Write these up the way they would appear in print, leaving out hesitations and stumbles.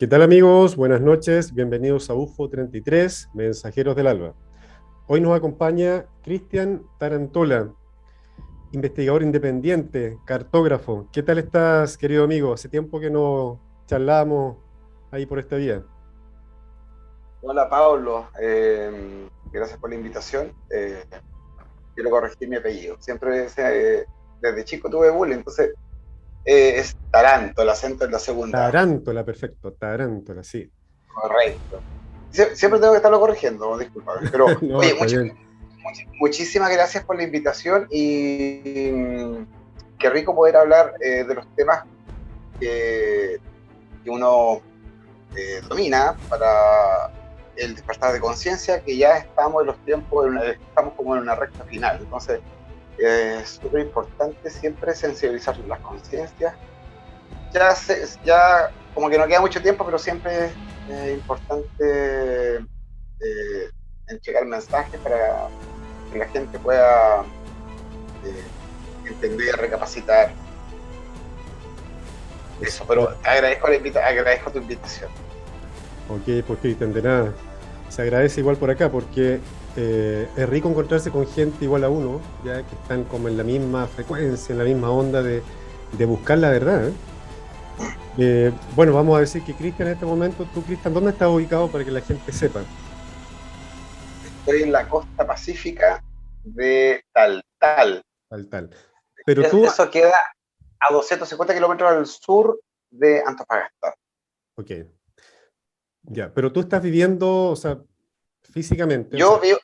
¿Qué tal amigos? Buenas noches, bienvenidos a UFO 33, Mensajeros del Alba. Hoy nos acompaña Cristian Tarantola, investigador independiente, cartógrafo. ¿Qué tal estás, querido amigo? Hace tiempo que no charlábamos ahí por esta vía. Hola Pablo, gracias por la invitación. Quiero corregir mi apellido. Desde chico tuve bullying, entonces es Taranto, el acento en la segunda. Tarántola, perfecto, Tarántola, sí. Correcto. Siempre tengo que estarlo corrigiendo, discúlpame. Pero, No, oye, está bien. muchísimas gracias por la invitación y qué rico poder hablar de los temas que, que uno domina para el despertar de conciencia, que ya estamos en los tiempos, estamos como en una recta final. Entonces, es súper importante siempre sensibilizar las conciencias. Ya como que no queda mucho tiempo, pero siempre es importante entregar mensajes para que la gente pueda eh, entender, recapacitar eso. Pero agradezco tu invitación. Ok, pues Cristian, de nada. Se agradece igual por acá porque es rico encontrarse con gente igual a uno, ya que están como en la misma frecuencia, en la misma onda de buscar la verdad. Bueno, vamos a decir que Cristian en este momento, tú Cristian, ¿dónde estás ubicado para que la gente sepa? Estoy en la costa pacífica de Taltal. Tal, tal. Pero tú, Eso queda a 250 kilómetros al sur de Antofagasta. ok, ya, pero tú estás viviendo, o sea, físicamente, o Yo sea, vivo,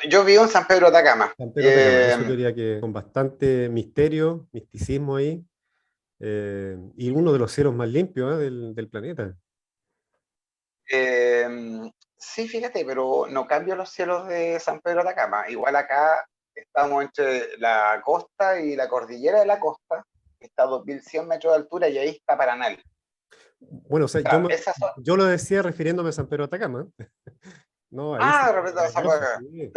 yo vivo en San Pedro de Atacama. San Pedro de Atacama, eso quería que con bastante misterio, misticismo ahí, y uno de los cielos más limpios, del planeta. Sí, fíjate, pero no cambio los cielos de San Pedro de Atacama. Igual acá estamos entre la costa y la cordillera de la costa, que está a 2100 metros de altura y ahí está Paranal. Bueno, o sea, Claro, esas son. yo lo decía refiriéndome a San Pedro de Atacama. No, ahí sí, Ah, de repente de vas lejos, a. sí.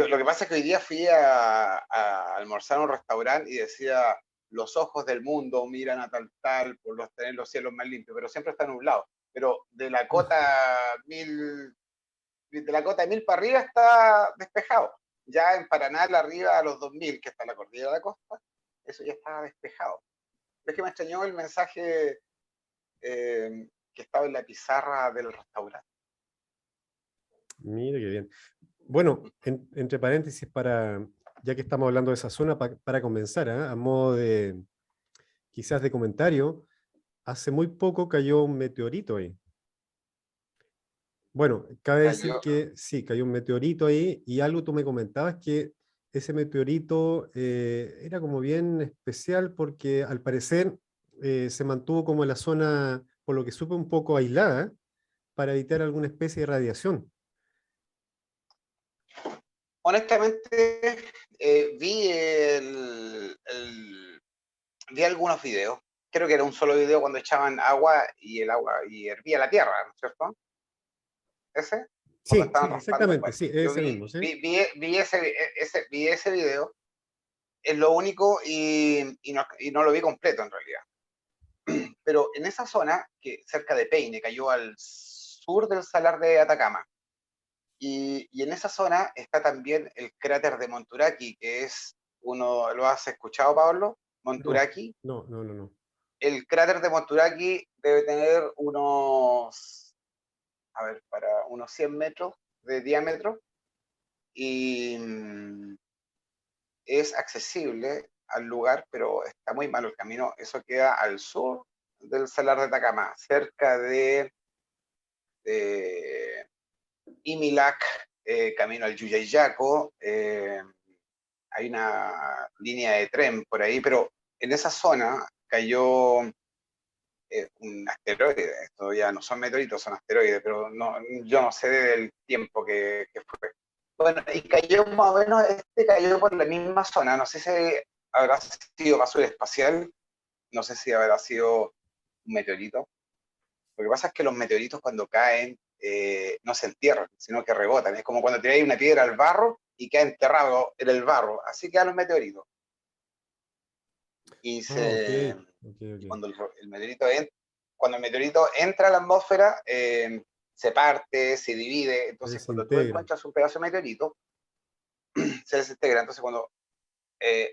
Lo que pasa es que hoy día fui a almorzar a un restaurante y decía: los ojos del mundo miran a tal por tener los cielos más limpios, pero siempre está nublado. Pero de la cota 1000 para arriba está despejado. Ya en Paraná, arriba a los 2000, que está la cordillera de la costa, eso ya está despejado. Es que me extrañó el mensaje que estaba en la pizarra del restaurante. Mire qué bien. Bueno, entre paréntesis, ya que estamos hablando de esa zona, para comenzar, ¿ah? A modo de, quizás de comentario, hace muy poco cayó un meteorito ahí. Bueno, cabe decir Cayó. que sí, cayó un meteorito ahí y algo tú me comentabas que ese meteorito era como bien especial porque al parecer se mantuvo como en la zona, por lo que supe, un poco aislada para evitar alguna especie de radiación. Honestamente, vi algunos videos. Creo que era un solo video cuando echaban agua y el agua y hervía la tierra, ¿no es cierto? Ese, cuando Sí, sí, estaban raspando. exactamente, Bueno, sí, yo ese mismo, sí. vi ese video, es lo único, y no lo vi completo en realidad. Pero en esa zona, que cerca de Peine, cayó al sur del Salar de Atacama. Y en esa zona está también el cráter de Monturaqui, que es uno, ¿lo has escuchado, Pablo? No, Monturaqui. no, no, no, no. El cráter de Monturaqui debe tener unos 100 metros de diámetro y es accesible al lugar, pero está muy malo el camino. Eso queda al sur del Salar de Atacama, cerca de Imilac, camino al Yuyayaco. Hay una línea de tren por ahí, pero en esa zona cayó un asteroide. Esto ya no son meteoritos, son asteroides, pero no, yo no sé del tiempo que fue. Bueno, y cayó más o menos, cayó por la misma zona. No sé si habrá sido basura espacial, no sé si habrá sido un meteorito. Lo que pasa es que los meteoritos cuando caen no se entierran, sino que rebotan. Es como cuando tiráis una piedra al barro y queda enterrado en el barro. Así quedan los meteoritos. Y, Ah, ok, se, ok, y ok. cuando el meteorito entra, cuando el meteorito entra a la atmósfera, se parte, se divide. Se Entonces, cuando tú desintegra. encuentras un pedazo de meteorito, se desintegra. Entonces, cuando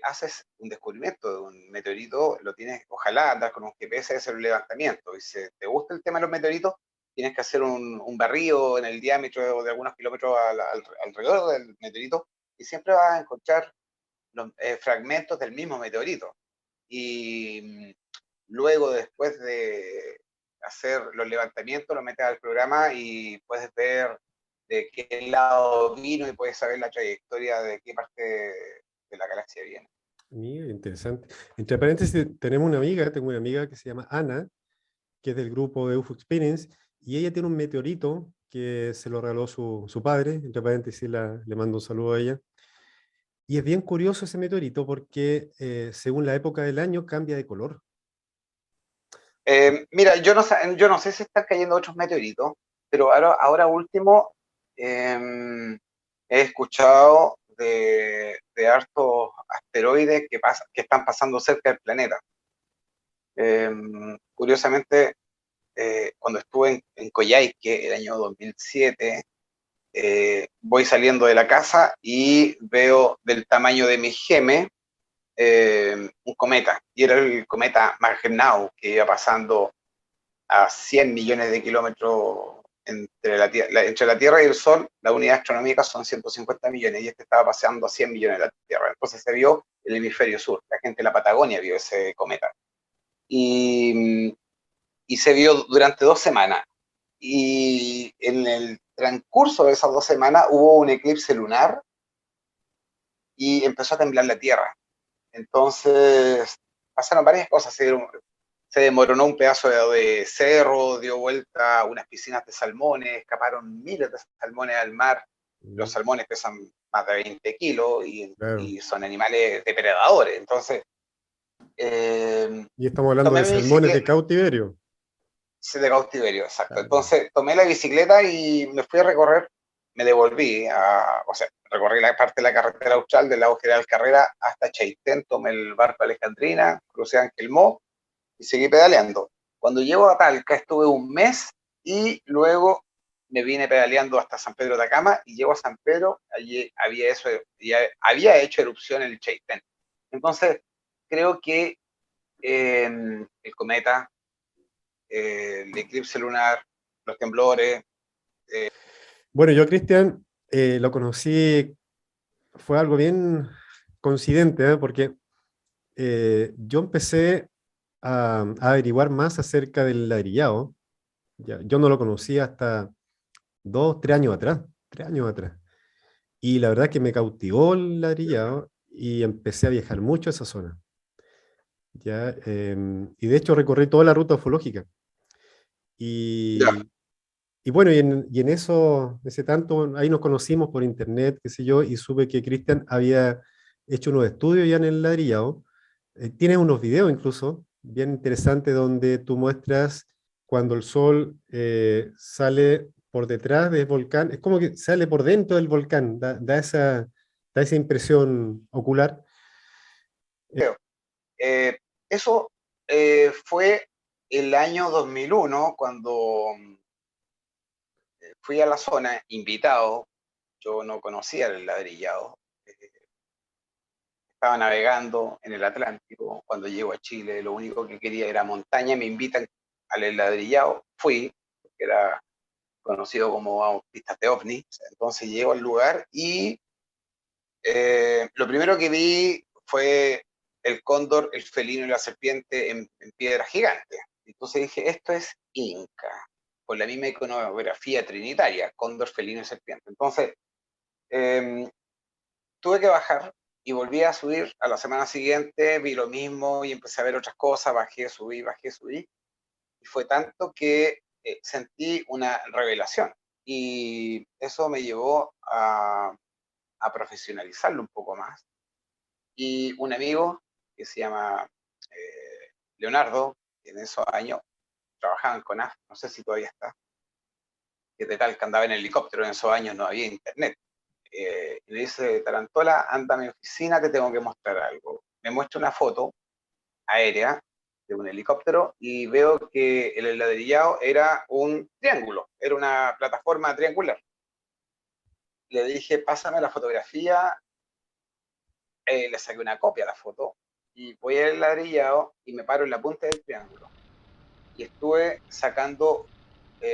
haces un descubrimiento de un meteorito, lo tienes, ojalá andar con un GPS, hacer un levantamiento. Y si te gusta el tema de los meteoritos, tienes que hacer un barrido en el diámetro de algunos kilómetros alrededor del meteorito, y siempre vas a encontrar los fragmentos del mismo meteorito. Y luego, después de hacer los levantamientos, lo metes al programa y puedes ver de qué lado vino y puedes saber la trayectoria de qué parte de la galaxia viene. Mira, interesante. Entre paréntesis, tengo una amiga que se llama Ana, que es del grupo de UFO Experience, y ella tiene un meteorito que se lo regaló su padre, entre paréntesis le mando un saludo a ella. Y es bien curioso ese meteorito porque según la época del año cambia de color. Mira, yo no sé si están cayendo otros meteoritos, pero ahora último he escuchado de hartos asteroides que están pasando cerca del planeta. Curiosamente, cuando estuve en Coyhaique el año 2007, voy saliendo de la casa y veo del tamaño de mi geme un cometa, y era el cometa Magnau, que iba pasando a 100 millones de kilómetros entre la Tierra y el Sol. La unidad astronómica son 150 millones, y este estaba paseando a 100 millones de la Tierra. Entonces se vio el hemisferio sur, la gente de la Patagonia vio ese cometa. Y, y se vio durante 2 semanas. Y en el transcurso de esas 2 semanas hubo un eclipse lunar y empezó a temblar la Tierra. Entonces pasaron varias cosas. Se desmoronó un pedazo de cerro, dio vuelta unas piscinas de salmones, escaparon miles de salmones al mar. Los Mm, salmones pesan más de 20 kilos claro. y son animales depredadores. Entonces, Y estamos hablando tomé de mi salmones de bicicleta, cautiverio. de cautiverio, exacto. Claro. Entonces, tomé la bicicleta y me fui a recorrer, me devolví, o sea, recorrí la parte de la carretera austral del lago General Carrera hasta Chaitén, tomé el barco Alejandrina, crucé a Anquelmó y seguí pedaleando. Cuando llego a Talca estuve un mes y luego me vine pedaleando hasta San Pedro de Atacama, y llego a San Pedro, allí había hecho erupción el Chaitén. Entonces, creo que el cometa, el eclipse lunar, los temblores. Bueno, yo, Cristian, lo conocí, fue algo bien coincidente, ¿eh? Porque yo empecé a averiguar más acerca del ladrillado. Ya, yo no lo conocía hasta 2, 3 años atrás, 3 años atrás. Y la verdad que me cautivó el ladrillado y empecé a viajar mucho a esa zona. ¿Ya? Y de hecho recorrí toda la ruta ufológica. Ya. Y, y bueno, y en eso, ese tanto, ahí nos conocimos por internet, qué sé yo, y supe que Cristian había hecho unos estudios ya en el ladrillado. Tienes unos videos incluso, bien interesantes, donde tú muestras cuando el sol sale por detrás del volcán, es como que sale por dentro del volcán, da esa impresión ocular. Eh, Eso fue el año 2001, cuando fui a la zona invitado. Yo no conocía el ladrillado. Estaba navegando en el Atlántico cuando llego a Chile. Lo único que quería era montaña. Me invitan al ladrillado. Fui, porque era conocido como pistas de ovnis. Entonces llego al lugar y lo primero que vi fue el cóndor, el felino y la serpiente en piedra gigante. Entonces dije, esto es Inca, con la misma iconografía trinitaria, cóndor, felino y serpiente. Entonces, eh, tuve que bajar y volví a subir a la semana siguiente, vi lo mismo y empecé a ver otras cosas, bajé, subí, y fue tanto que sentí una revelación, y eso me llevó a profesionalizarlo un poco más. Y un amigo que se llama Leonardo, que en esos años trabajaba en CONAF, no sé si todavía está, que de tal que andaba en helicóptero, en esos años no había internet. Y me dice, Tarantola, anda a mi oficina, te tengo que mostrar algo. Me muestra una foto aérea de un helicóptero y veo que el enladrillado era un triángulo, era una plataforma triangular. Le dije, pásame la fotografía, le saqué una copia a la foto y voy al ladrillado y me paro en la punta del triángulo. Y estuve sacando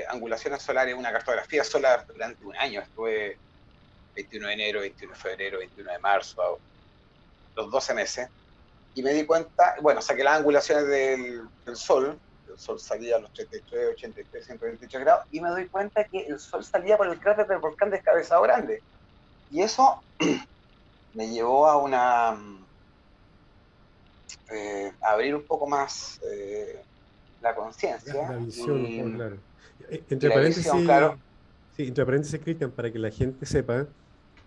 angulaciones solares, una cartografía solar durante un año. Estuve 21 de enero, 21 de febrero, 21 de marzo, los 12 meses. Y me di cuenta, bueno, saqué las angulaciones del Sol. El Sol salía a los 33, 83, 128 grados. Y me doy cuenta que el Sol salía por el cráter del volcán Descabezado Grande. Y eso me llevó a abrir un poco más la conciencia La visión, y, oh, claro. y Entre la visión, claro. paréntesis, sí, entre paréntesis, Cristian, para que la gente sepa,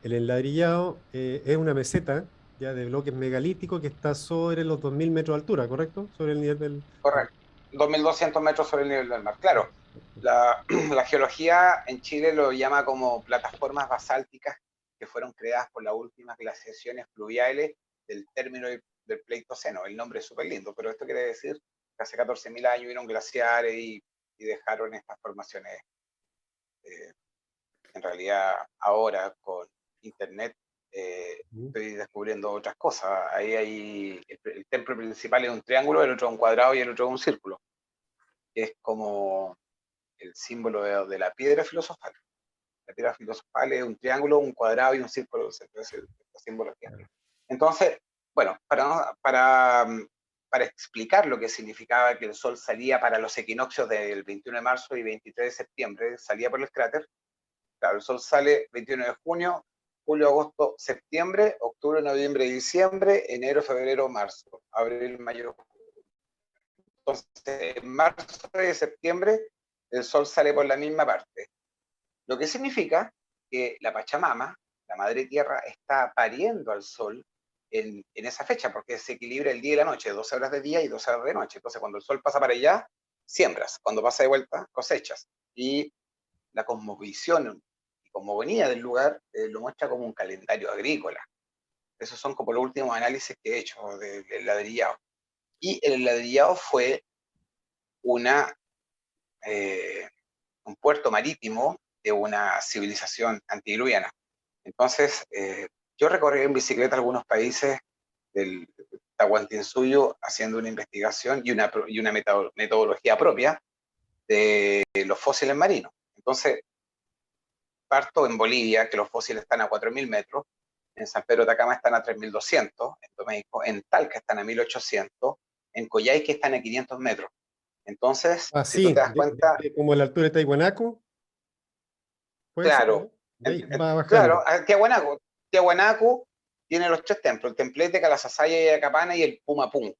el enladrillado es una meseta ya de bloques megalíticos que está sobre los 2000 metros de altura, ¿correcto? Sobre el nivel del... Correcto. 2.200 metros sobre el nivel del mar. Claro, la geología en Chile lo llama como plataformas basálticas que fueron creadas por las últimas glaciaciones fluviales del término del Pleistoceno. El nombre es súper lindo, pero esto quiere decir que hace 14.000 años vieron glaciares y dejaron estas formaciones. En realidad, ahora con Internet estoy descubriendo otras cosas. Ahí hay el templo principal es un triángulo, el otro es un cuadrado y el otro es un círculo. Es como el símbolo de la piedra filosofal. La piedra filosofal es un triángulo, un cuadrado y un círculo. Es la simbología. Entonces, bueno, para explicar lo que significaba que el Sol salía para los equinoccios del 21 de marzo y 23 de septiembre, salía por el cráter. Claro, el Sol sale 21 de junio, julio, agosto, septiembre, octubre, noviembre, diciembre, enero, febrero, marzo, abril, mayo. Entonces, en marzo y septiembre, el Sol sale por la misma parte. Lo que significa que la Pachamama, la Madre Tierra, está pariendo al Sol en esa fecha, porque se equilibra el día y la noche, 12 horas de día y 12 horas de noche. Entonces, cuando el Sol pasa para allá, siembras. Cuando pasa de vuelta, cosechas. Y la cosmovisión y cosmogonía del lugar lo muestra como un calendario agrícola. Esos son como los últimos análisis que he hecho del ladrillado. Y el ladrillado fue una, un puerto marítimo de una civilización antidiluviana. Entonces, yo recorrí en bicicleta algunos países del Tahuantinsuyo haciendo una investigación y una metodología propia de los fósiles marinos. Entonces, parto en Bolivia, que los fósiles están a 4.000 metros, en San Pedro de Atacama están a 3.200, en México, en Talca están a 1.800, en Coyhaique están a 500 metros. Entonces, Ah, si tú sí, te das cuenta, como a la altura de Tahuanaco, puede ser, claro, ¿no? De ahí va bajando. claro, Tiahuanaco tiene los tres templos, el templete, Calasasaya y Acapana y el Pumapunku.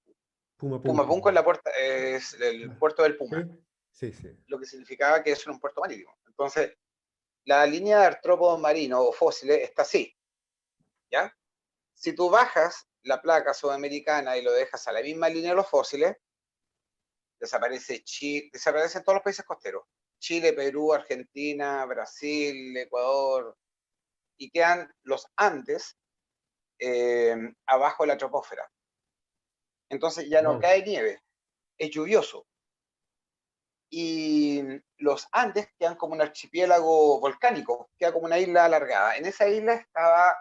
Puma Punku. Pumapunku es, es el puerto del Puma, ¿Sí? Sí, sí. lo que significaba que es un puerto marítimo. Entonces, la línea de artrópodos marinos o fósiles está así, ¿ya? Si tú bajas la placa sudamericana y lo dejas a la misma línea de los fósiles, desaparece Chile, desaparecen todos los países costeros. Chile, Perú, Argentina, Brasil, Ecuador, y quedan los Andes abajo de la troposfera. Entonces ya no Wow. cae nieve, es lluvioso. Y los Andes quedan como un archipiélago volcánico, queda como una isla alargada. En esa isla estaba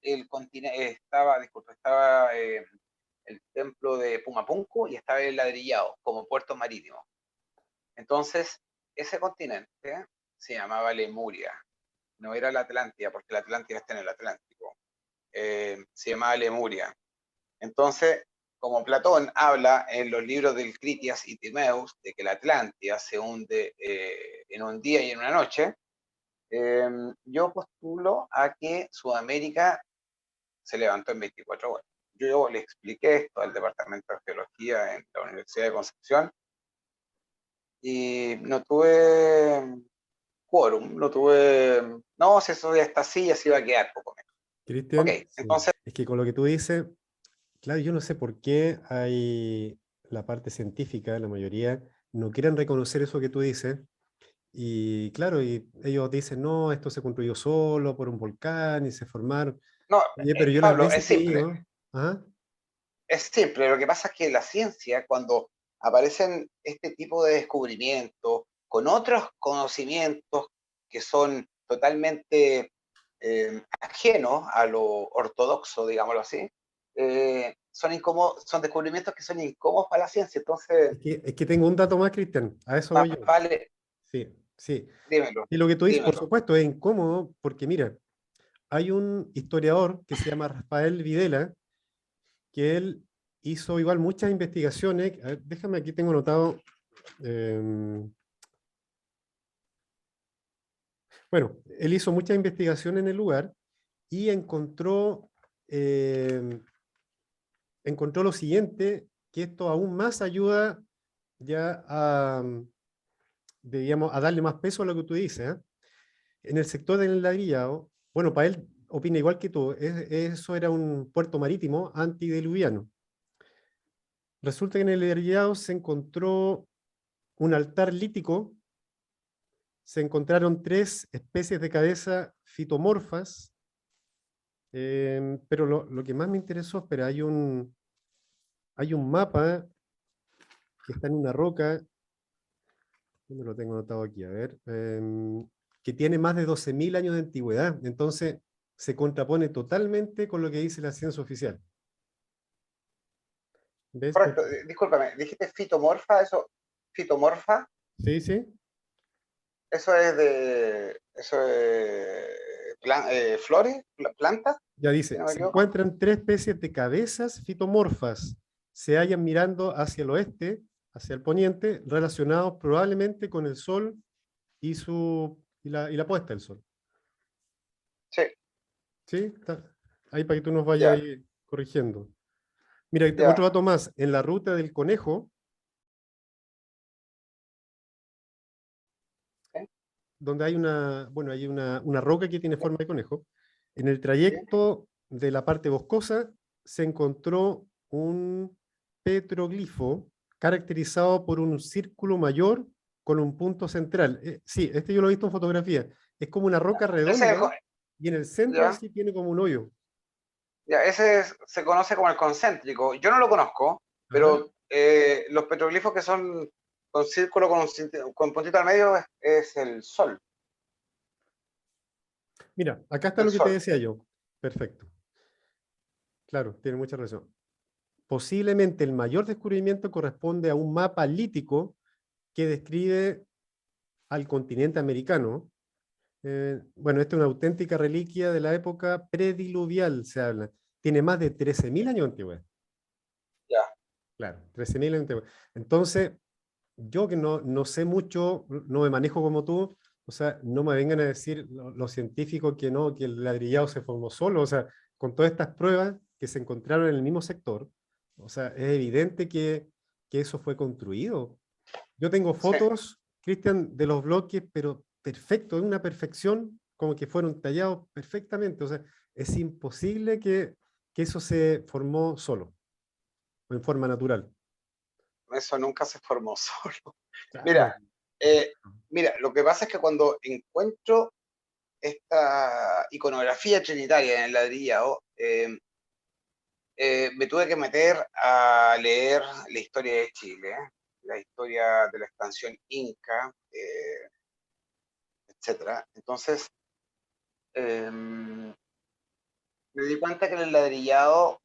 el continente, estaba el templo de Pumapunku y estaba el ladrillado como puerto marítimo. Entonces, ese continente se llamaba Lemuria, no era la Atlántida, porque la Atlántida está en el Atlántico, se llamaba Lemuria. Entonces, como Platón habla en los libros del Critias y Timaeus de que la Atlántida se hunde en un día y en una noche, yo postulo a que Sudamérica se levantó en 24 horas. Yo le expliqué esto al Departamento de Geología en la Universidad de Concepción y no tuve quórum, no tuve, no, si eso ya está así, así va a quedar poco menos. Ok, Cristian, sí. entonces, Es que con lo que tú dices, claro, yo no sé por qué hay la parte científica, la mayoría, no quieren reconocer eso que tú dices. Y claro, y ellos dicen, no, esto se construyó solo por un volcán y se formaron. no, Oye, pero yo las Pablo, veces que he ido, ajá, es simple, lo que pasa es que la ciencia, cuando aparecen este tipo de descubrimientos con otros conocimientos que son totalmente ajenos a lo ortodoxo, digámoslo así, son incómodos, son descubrimientos que son incómodos para la ciencia. Entonces, Es que tengo un dato más, Cristian, a eso más voy yo. vale, Sí, sí. dímelo, Y lo que tú dices, por dímelo. supuesto, es incómodo porque mira, hay un historiador que se llama Rafael Videla, que él hizo igual muchas investigaciones. A ver, déjame, aquí tengo anotado. eh, bueno, él hizo muchas investigaciones en el lugar y eh, encontró lo siguiente, que esto aún más ayuda ya digamos, a darle más peso a lo que tú dices. En el sector del ladrillado, bueno, para él opina igual que tú, eso era un puerto marítimo antidiluviano. Resulta que en el ladrillado se encontró un altar lítico, se encontraron 3 especies de cabeza fitomorfas, pero lo que más me interesó, espera, hay un mapa que está en una roca, ¿dónde lo tengo anotado aquí? A ver, que tiene más de 12.000 años de antigüedad, entonces se contrapone totalmente con lo que dice la ciencia oficial. ¿Ves? Correcto, discúlpame, dijiste fitomorfa, fitomorfa, Sí, sí. eso es flores, plantas, Ya si dice, no me se equivoco. encuentran 3 especies de cabezas fitomorfas. Se hallan mirando hacia el oeste, hacia el poniente, relacionados probablemente con el Sol y la puesta del Sol. Sí, ¿Sí? Ahí para que tú nos vayas ya, ahí corrigiendo. Mira, otro ya. dato más. En la ruta del conejo, ¿Sí? donde hay bueno, hay una roca que tiene ¿Sí? forma de conejo, en el ¿Sí? trayecto de la parte boscosa se encontró un petroglifo caracterizado por un círculo mayor con un punto central. Sí, este yo lo he visto en fotografía. Es como una roca Ese es redonda y en el centro ya, sí tiene como un hoyo. ya, se conoce como el concéntrico. Yo no lo conozco, Ajá. pero los petroglifos que son con círculo con puntito al medio es el sol, Mira, acá está el lo que te sol. decía yo. Perfecto. Claro, tiene mucha razón. Posiblemente el mayor descubrimiento corresponde a un mapa lítico que describe al continente americano. Bueno, esta es una auténtica reliquia de la época prediluvial, se habla. Tiene más de 13.000 años de antigüedad. Ya, Claro, 13.000 años de antigüedad. Entonces, yo que no sé mucho, no me manejo como tú, o sea, no me vengan a decir los científicos que no, que el ladrillado se formó solo, o sea, con todas estas pruebas que se encontraron en el mismo sector, o sea, es evidente que eso fue construido. Yo tengo sí. fotos, Cristian, de los bloques, pero perfecto, de una perfección, como que fueron tallados perfectamente. O sea, es imposible que eso se formó solo, o en forma natural. Eso nunca se formó solo. Claro. Mira, mira, lo que pasa es que cuando encuentro esta iconografía trinitaria en el ladrillado, me tuve que meter a leer la historia de Chile, la historia de la expansión inca, etcétera. Entonces, me di cuenta que el ladrillado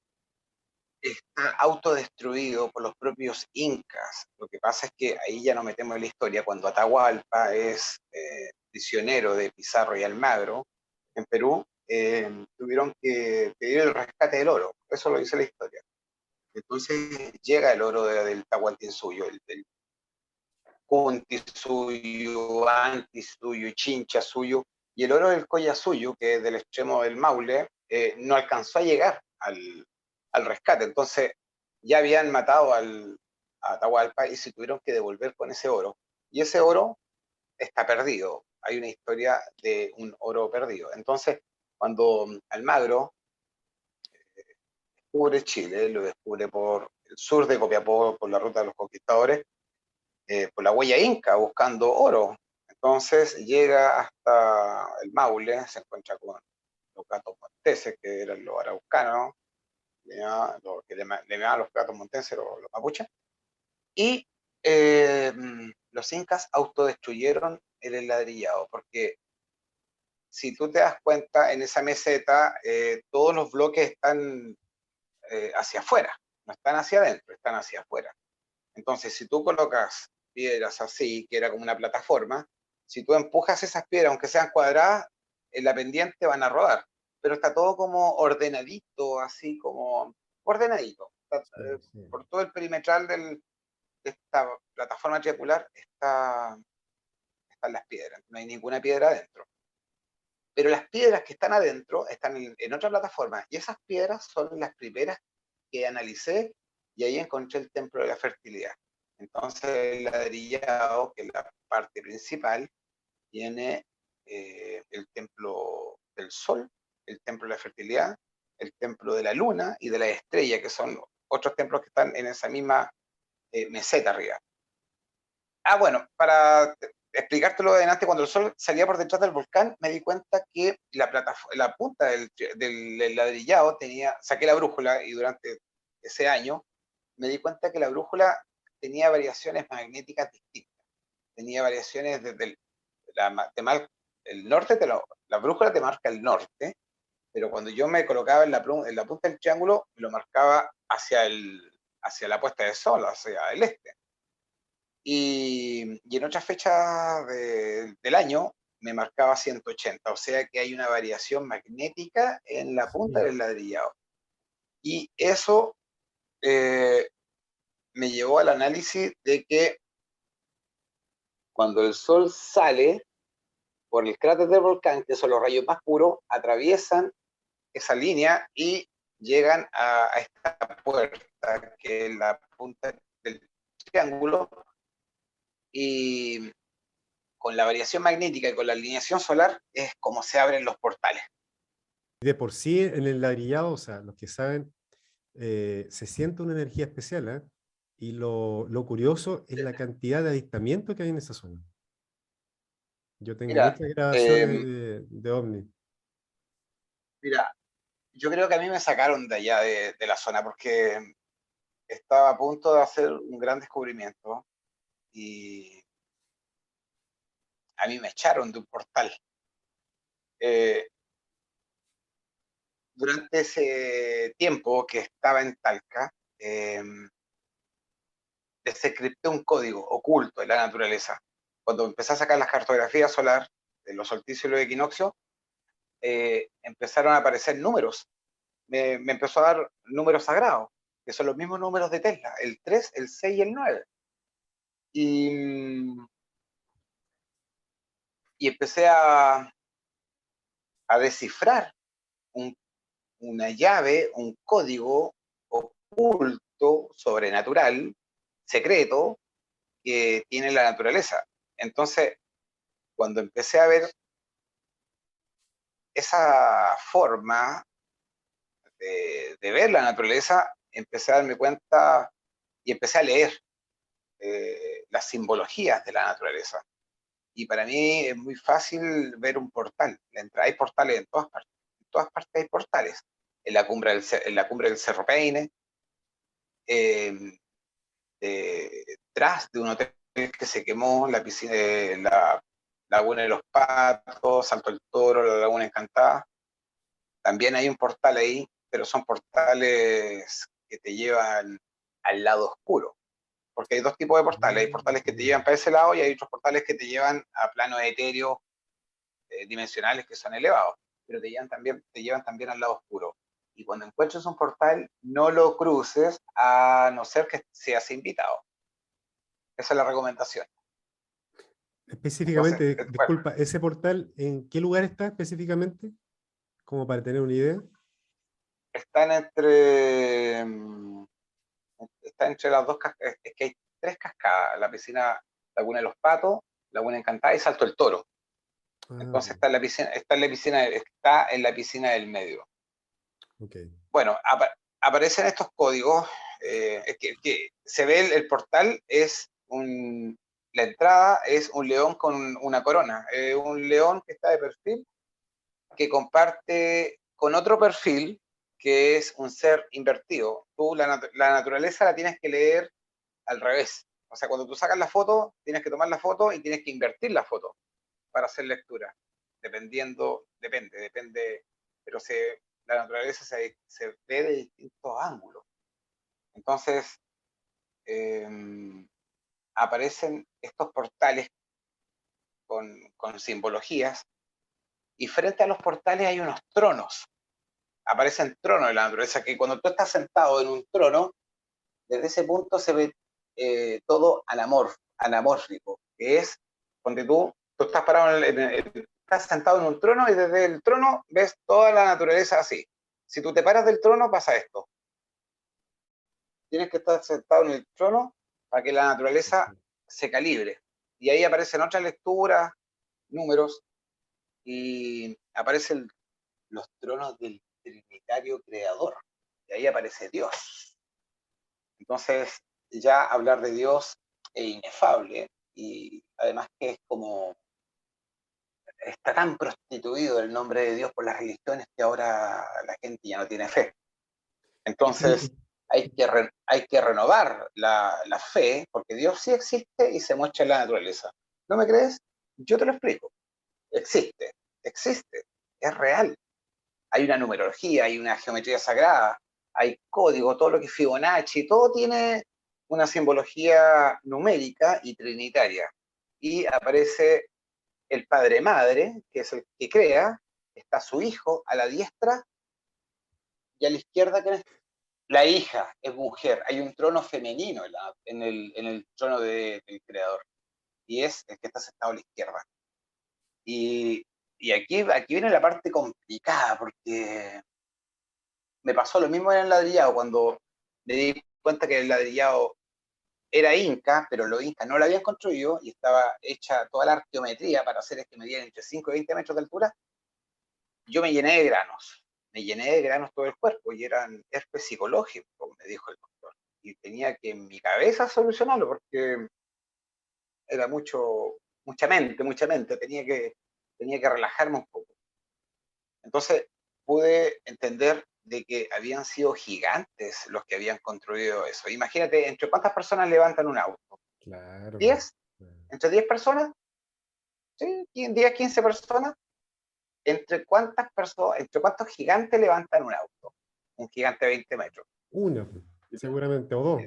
está autodestruido por los propios incas. Lo que pasa es que ahí ya no metemos en la historia cuando Atahualpa es prisionero de Pizarro y Almagro en Perú. Tuvieron que pedir el rescate del oro. Eso lo dice la historia. Entonces llega el oro del Tahuantinsuyo, del Kunti suyo, Anti suyo, Chincha suyo, y el oro del Colla suyo, que es del extremo del Maule, no alcanzó a llegar al rescate. Entonces ya habían matado a Atahualpa y se tuvieron que devolver con ese oro. Y ese oro está perdido. Hay una historia de un oro perdido. Entonces, cuando Almagro descubre Chile, lo descubre por el sur de Copiapó, por la ruta de los conquistadores, por la huella inca buscando oro. Entonces llega hasta el Maule, se encuentra con los gatos monteses, que eran los araucanos, los que le llamaban los gatos monteses, los mapuches, y eh, los incas autodestruyeron el enladrillado, porque si tú te das cuenta, en esa meseta todos los bloques están hacia afuera, no están hacia adentro, están hacia afuera. Entonces, si tú colocas piedras así, que era como una plataforma, si tú empujas esas piedras, aunque sean cuadradas, en la pendiente van a rodar, pero está todo como ordenadito, así como ordenadito. Está, Sí, sí. por todo el perimetral de esta plataforma triangular están las piedras, no hay ninguna piedra adentro. Pero las piedras que están adentro están en otra plataforma, y esas piedras son las primeras que analicé, y ahí encontré el templo de la fertilidad. Entonces, el ladrillado, que es la parte principal, tiene el templo del sol, el templo de la fertilidad, el templo de la luna y de la estrella, que son otros templos que están en esa misma meseta arriba. Ah, bueno, para explicártelo de adelante, cuando el sol salía por detrás del volcán, me di cuenta que la punta del ladrillado tenía, saqué la brújula y durante ese año me di cuenta que la brújula tenía variaciones magnéticas distintas. Tenía variaciones desde el norte, la brújula te marca el norte, pero cuando yo me colocaba en la punta del triángulo, me lo marcaba hacia la puesta de sol, hacia el este. Y en otras fechas del año me marcaba 180, o sea que hay una variación magnética en la punta Sí. del ladrillado. Y eso eh, me llevó al análisis de que cuando el sol sale por el cráter del volcán, que son los rayos más puros, atraviesan esa línea y llegan a esta puerta, que es la punta del triángulo, y con la variación magnética y con la alineación solar es como se abren los portales. De por sí, en el ladrillado, o sea, los que saben, se siente una energía especial, ¿eh? Y lo curioso es la cantidad de avistamientos que hay en esa zona. Yo tengo Mira, muchas grabaciones eh, de ovnis. mira, yo creo que a mí me sacaron de allá de la zona porque estaba a punto de hacer un gran descubrimiento y a mí me echaron de un portal. Eh, Durante ese tiempo que estaba en Talca, desencripté un código oculto en la naturaleza. Cuando empecé a sacar las cartografías solar de los solsticios y los equinoccios, empezaron a aparecer números. Me empezó a dar números sagrados, que son los mismos números de Tesla, el 3, el 6 y el 9. Y, y empecé a descifrar un, una llave, un código oculto, sobrenatural, secreto, que tiene la naturaleza. Entonces, cuando empecé a ver esa forma de ver la naturaleza, empecé a darme cuenta y empecé a leer las simbologías de la naturaleza. Y para mí es muy fácil ver un portal. Hay portales en todas partes. En todas partes hay portales. En la cumbre del Cerro Peine, eh, detrás de un hotel que se quemó, la piscina, la Laguna de los Patos, Salto del Toro, la Laguna Encantada. También hay un portal ahí, pero son portales que te llevan al lado oscuro. Porque hay dos tipos de portales. Hay portales que te llevan para ese lado y hay otros portales que te llevan a planos etéreos dimensionales que son elevados, pero te llevan también al lado oscuro. Y cuando encuentres un portal, no lo cruces a no ser que seas invitado. Esa es la recomendación. Entonces, Específicamente, bueno, disculpa, ¿ese portal en qué lugar está específicamente? Como para tener una idea. están entre, mm, está entre las dos cascadas. Es que hay tres cascadas: la piscina Laguna de los Patos, Laguna Encantada y Salto del Toro. Ah, Entonces ok. está en la piscina del medio. Ok. Bueno, aparecen estos códigos. Que se ve el portal, la entrada es un león con una corona, un león que está de perfil, que comparte con otro perfil que es un ser invertido. Tú la naturaleza la tienes que leer al revés. O sea, cuando tú sacas la foto, tienes que tomar la foto y tienes que invertir la foto para hacer lectura. Depende, pero la naturaleza se ve de distintos ángulos. Entonces, eh, aparecen estos portales con simbologías, y frente a los portales hay unos tronos. Aparecen tronos en la naturaleza, que cuando tú estás sentado en un trono, desde ese punto se ve todo anamórfico, que es donde tú estás parado, estás sentado en un trono y desde el trono ves toda la naturaleza así. Si tú te paras del trono, pasa esto. Tienes que estar sentado en el trono para que la naturaleza se calibre. Y ahí aparecen otras lecturas, números, y aparecen los tronos del Trinitario Creador. Y ahí aparece Dios. Entonces, ya hablar de Dios es inefable, y además que es como, está tan prostituido el nombre de Dios por las religiones que ahora la gente ya no tiene fe. Entonces, hay que renovar la fe, porque Dios sí existe y se muestra en la naturaleza. ¿No me crees? Yo te lo explico. Existe, existe, es real. Hay una numerología, hay una geometría sagrada, hay código, todo lo que es Fibonacci, todo tiene una simbología numérica y trinitaria. Y aparece el padre madre, que es el que crea, está su hijo a la diestra, y a la izquierda, ¿quién es? La hija es mujer. Hay un trono femenino en el trono del creador, y es el que está sentado a la izquierda. Y, y aquí viene la parte complicada, porque me pasó lo mismo en el ladrillado, cuando me di cuenta que el ladrillado era inca, pero los incas no lo habían construido y estaba hecha toda la arqueometría para hacer que medían entre 5 y 20 metros de altura. Yo me llené de granos todo el cuerpo, y eran herpes psicológico, me dijo el doctor. Y tenía que en mi cabeza solucionarlo, porque era mucha mente, tenía que relajarme un poco. Entonces pude entender de que habían sido gigantes los que habían construido eso. Imagínate, ¿entre cuántas personas levantan un auto? Claro. ¿10? ¿Entre 10 personas? ¿Sí? ¿10, 15 personas? ¿Entre cuántos gigantes levantan un auto? Un gigante de 20 metros. Una, seguramente, o dos.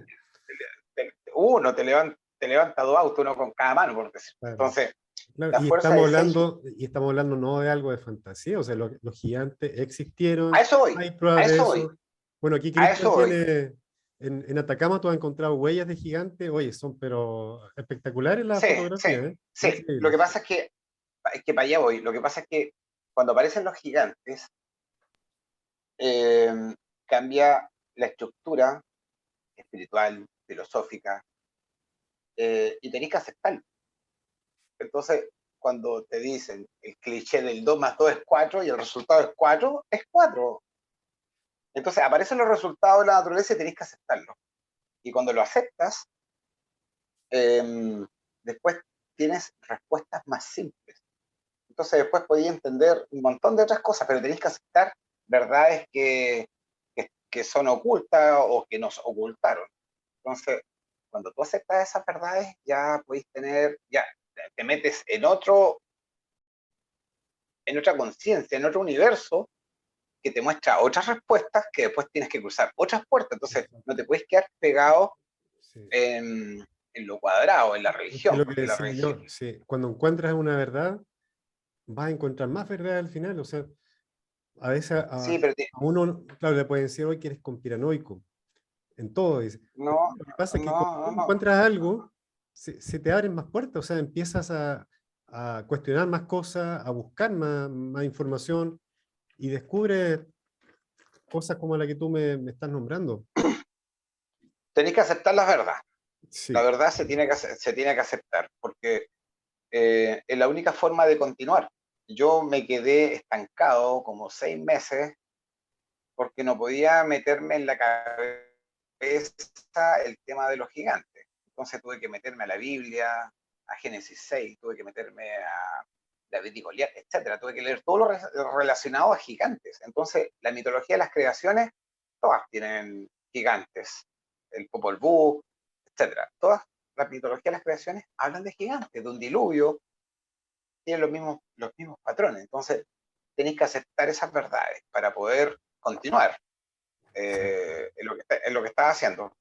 Uno te levanta dos autos, uno con cada mano, por decir. Claro. Entonces, Claro, la fuerza de seis. y estamos hablando no de algo de fantasía, o sea, los gigantes A existieron, eso voy, hay pruebas a de eso voy, eso. Bueno, aquí a Cristian eso voy. tiene, en Atacama tú has encontrado huellas de gigantes, oye, son pero espectaculares las Sí, sí, fotografías, ¿eh? sí. Lo que Increíbles. pasa es que para allá voy. Lo que pasa es que cuando aparecen los gigantes, eh, cambia la estructura espiritual, filosófica, y tenéis que aceptarlo. Entonces, cuando te dicen el cliché del 2 más 2 es 4 y el resultado es 4, es 4. Entonces, aparecen los resultados de la naturaleza y tenéis que aceptarlo. Y cuando lo aceptas, después tienes respuestas más simples. Entonces, después podéis entender un montón de otras cosas, pero tenéis que aceptar verdades que son ocultas o que nos ocultaron. Entonces, cuando tú aceptas esas verdades, ya podéis tener, ya te metes en otra conciencia, en otro universo, que te muestra otras respuestas, que después tienes que cruzar otras puertas. Entonces, no te puedes quedar pegado Sí. en lo cuadrado, en la Es que religión, lo que porque la decía religión. yo, sí, cuando encuentras una verdad, vas a encontrar más verdad al final, o sea, a veces Sí, pero a uno, claro, le pueden decir hoy que eres conspiranoico, en todo, dice. Pero no, lo que pasa es que cuando no, tú no. encuentras algo, se te abren más puertas, o sea, empiezas a cuestionar más cosas, a buscar más información y descubres cosas como la que tú me estás nombrando. Tenéis que aceptar la verdad. La Sí, verdad se tiene que aceptar, porque es la única forma de continuar. Yo me quedé estancado como 6 meses porque no podía meterme en la cabeza el tema de los gigantes. Entonces tuve que meterme a la Biblia, a Génesis 6, tuve que meterme a David y Goliat, etcétera. Tuve que leer todo lo relacionado a gigantes. Entonces, la mitología de las creaciones, todas tienen gigantes. El Popol Vuh, etcétera. Todas. la mitología de las creaciones hablan de gigantes, de un diluvio, tienen los mismos patrones. Entonces, tenéis que aceptar esas verdades para poder continuar Sí. en lo que estás haciendo.